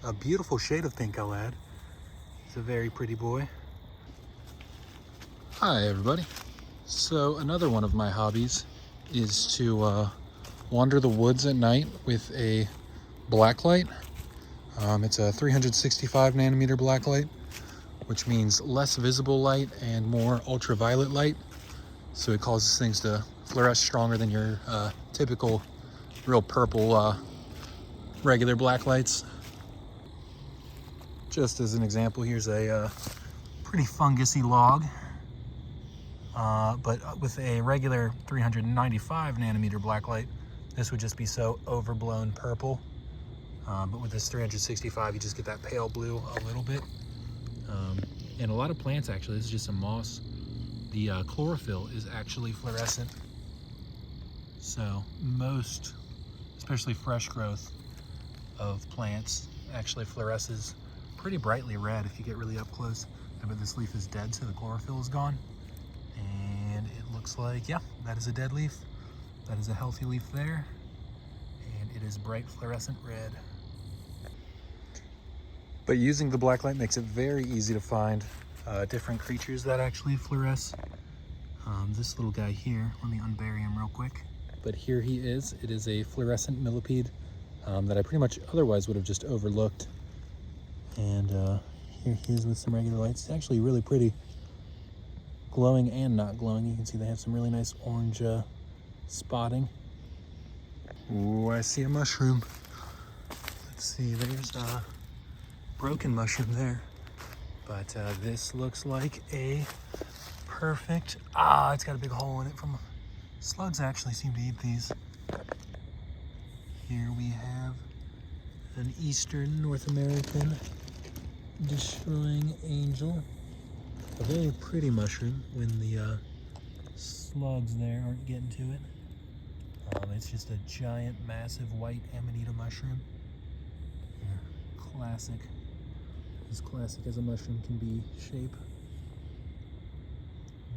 A beautiful shade of pink, I'll add. He's a very pretty boy. Hi everybody. So another one of my hobbies is to wander the woods at night with a blacklight. It's a 365 nanometer blacklight, which means less visible light and more ultraviolet light. So it causes things to fluoresce stronger than your typical real purple regular black lights. Just as an example, here's a pretty fungusy log, but with a regular 395 nanometer black light, this would just be so overblown purple. But with this 365, you just get that pale blue a little bit. And a lot of plants, actually, this is just some moss. The chlorophyll is actually fluorescent. So most, especially fresh growth of plants, actually fluoresces pretty brightly red if you get really up close. But this leaf is dead, so the chlorophyll is gone. And it looks like, yeah, that is a dead leaf. That is a healthy leaf there. And it is bright fluorescent red. But using the blacklight makes it very easy to find different creatures that actually fluoresce. This little guy here, let me unbury him real quick. But here he is. It is a fluorescent millipede that I pretty much otherwise would have just overlooked. And here he is with some regular lights. It's actually really pretty, glowing and not glowing. You can see they have some really nice orange spotting. Ooh, I see a mushroom. Let's see, there's a broken mushroom there. But this looks like a perfect, it's got a big hole in it from, slugs actually seem to eat these. Here we have an Eastern North American destroying angel. A very pretty mushroom when the slugs there aren't getting to it. It's just a giant, massive white amanita mushroom. Yeah, classic. As classic as a mushroom can be shape.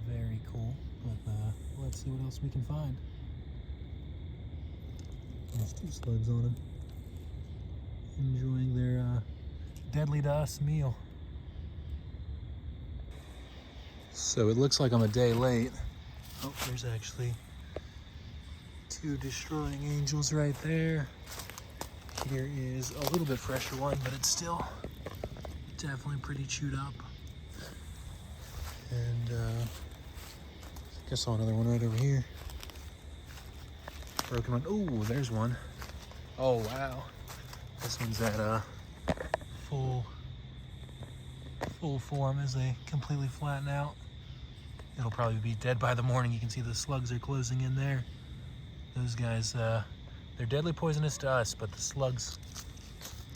Very cool. But let's see what else we can find. There's two slugs on them, enjoying their deadly to us meal. So it looks like I'm a day late. Oh, there's actually two destroying angels right there. Here is a little bit fresher one, but it's still definitely pretty chewed up. And I think I saw another one right over here. Broken one. Oh, there's one. Oh, wow. This one's at full form as they completely flatten out. It'll probably be dead by the morning. You can see the slugs are closing in there. Those guys, they're deadly poisonous to us, but the slugs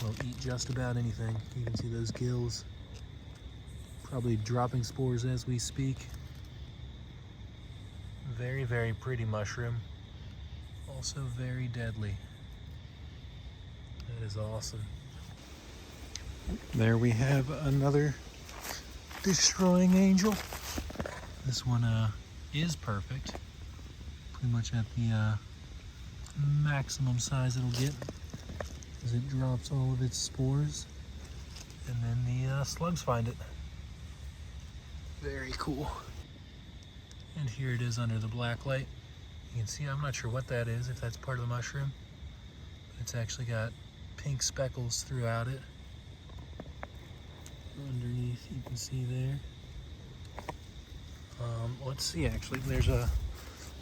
will eat just about anything. You can see those gills probably dropping spores as we speak. Very, very pretty mushroom. Also very deadly. That is awesome. There we have another destroying angel. This one is perfect. Pretty much at the maximum size it'll get as it drops all of its spores. And then the slugs find it. Very cool. And here it is under the black light. You can see, I'm not sure what that is, if that's part of the mushroom. It's actually got pink speckles throughout it. Underneath, you can see there. Let's see, actually, there's a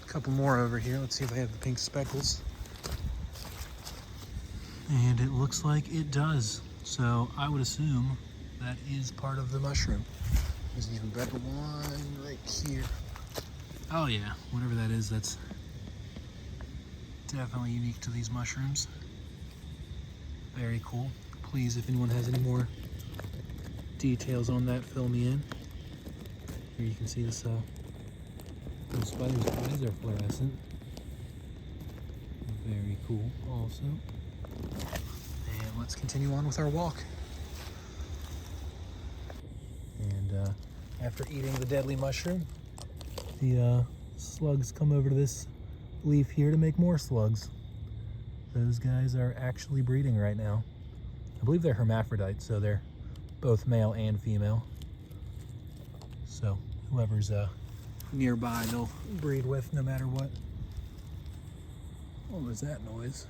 couple more over here. Let's see if I have the pink speckles. And it looks like it does. So I would assume that is part of the mushroom. There's an even better one right here. Oh yeah, whatever that is, that's definitely unique to these mushrooms. Very cool. Please, if anyone has any more details on that, fill me in. Here you can see this, those spiders' eyes are fluorescent. Very cool also. And let's continue on with our walk. And after eating the deadly mushroom, the slugs come over to this leaf here to make more slugs. Those guys are actually breeding right now. I believe they're hermaphrodites, so they're both male and female. So whoever's nearby, they'll breed with no matter what. What was that noise?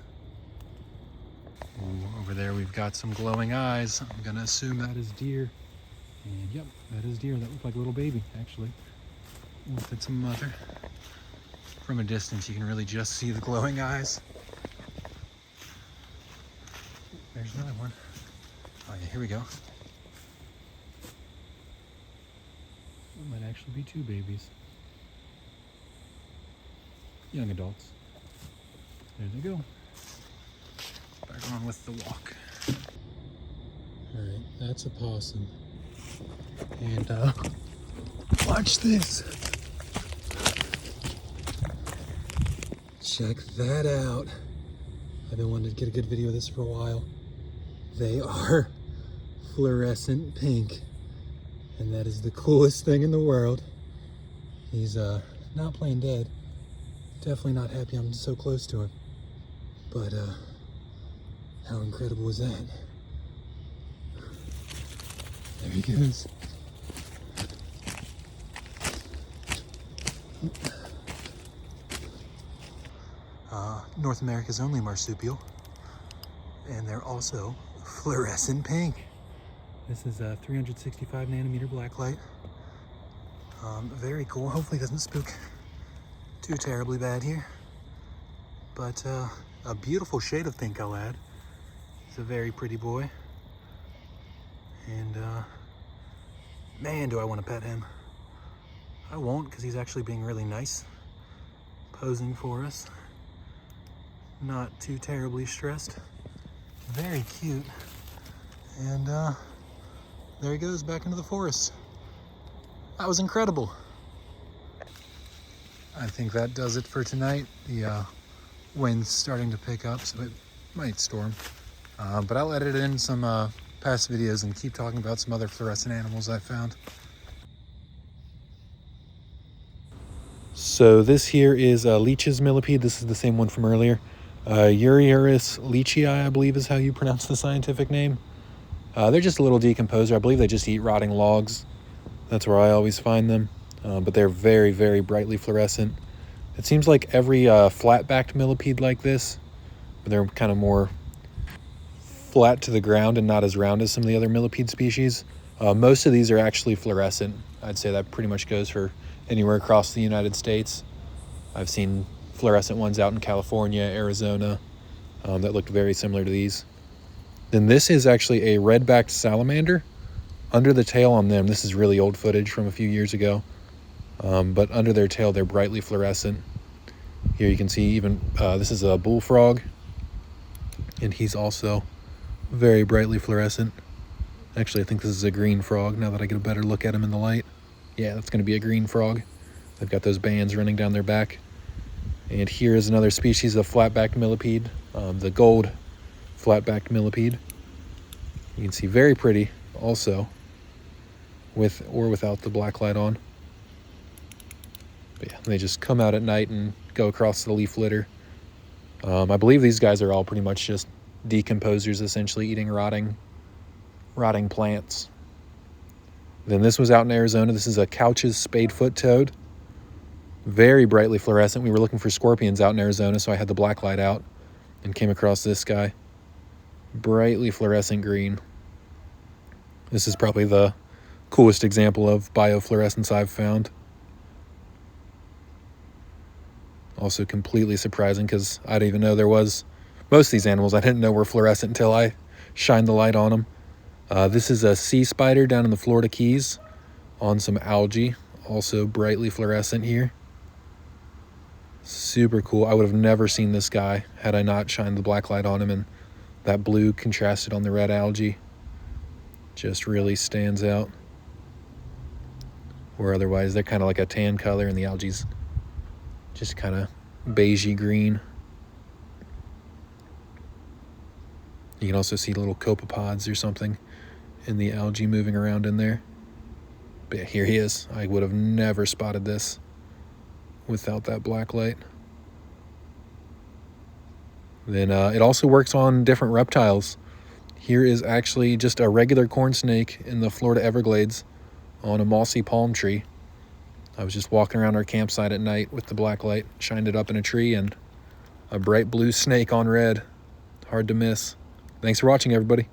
Ooh, over there we've got some glowing eyes. I'm gonna assume that is deer. And yep, that is deer. That looked like a little baby, actually. With its mother. From a distance, you can really just see the glowing eyes. There's another one. Oh yeah, here we go. It might actually be two babies. Young adults. There they go. Back on with the walk. Alright, that's a possum. And watch this. Check that out. I've been wanting to get a good video of this for a while. They are fluorescent pink. And that is the coolest thing in the world. He's not playing dead. Definitely not happy I'm so close to him. But how incredible is that? There he goes. North America's only marsupial. And they're also fluorescent pink. This is a 365 nanometer blacklight. Very cool. Hopefully it doesn't spook too terribly bad here. But a beautiful shade of pink, I'll add. He's a very pretty boy. And man, do I want to pet him. I won't, because he's actually being really nice. Posing for us. Not too terribly stressed. Very cute. And there he goes back into the forest. That was incredible. I think that does it for tonight. The wind's starting to pick up, so it might storm. But I'll edit in some past videos and keep talking about some other fluorescent animals I found. So this here is Leach's millipede. This is the same one from earlier. Uriurus leachii, I believe is how you pronounce the scientific name. They're just a little decomposer. I believe they just eat rotting logs. That's where I always find them. But they're very, very brightly fluorescent. It seems like every flat-backed millipede like this, but they're kind of more flat to the ground and not as round as some of the other millipede species. Most of these are actually fluorescent. I'd say that pretty much goes for anywhere across the United States. I've seen fluorescent ones out in California, Arizona, that looked very similar to these. Then this is actually a red-backed salamander. Under the tail on them, this is really old footage from a few years ago, but under their tail, they're brightly fluorescent. Here you can see even, this is a bullfrog, and he's also very brightly fluorescent. Actually, I think this is a green frog, now that I get a better look at him in the light. Yeah, that's gonna be a green frog. They've got those bands running down their back. And here is another species of flat-backed millipede, the gold flat-backed millipede. You can see very pretty also, with or without the black light on. But yeah, they just come out at night and go across the leaf litter. I believe these guys are all pretty much just decomposers, essentially eating rotting plants. Then this was out in Arizona. This is a Couch's spadefoot toad. Very brightly fluorescent. We were looking for scorpions out in Arizona, so I had the black light out and came across this guy. Brightly fluorescent green. This is probably the coolest example of biofluorescence I've found. Also completely surprising, because I didn't even know there was, most of these animals I didn't know were fluorescent until I shined the light on them. This is a sea spider down in the Florida Keys on some algae, also brightly fluorescent here. Super cool. I would have never seen this guy had I not shined the black light on him, and that blue contrasted on the red algae just really stands out. Or otherwise they're kind of like a tan color and the algae's just kind of beigey green. You can also see little copepods or something in the algae moving around in there. But yeah, here he is. I would have never spotted this without that black light. Then it also works on different reptiles. Here is actually just a regular corn snake in the Florida Everglades on a mossy palm tree. I was just walking around our campsite at night with the black light, shined it up in a tree, and a bright blue snake on red. Hard to miss. Thanks for watching, everybody.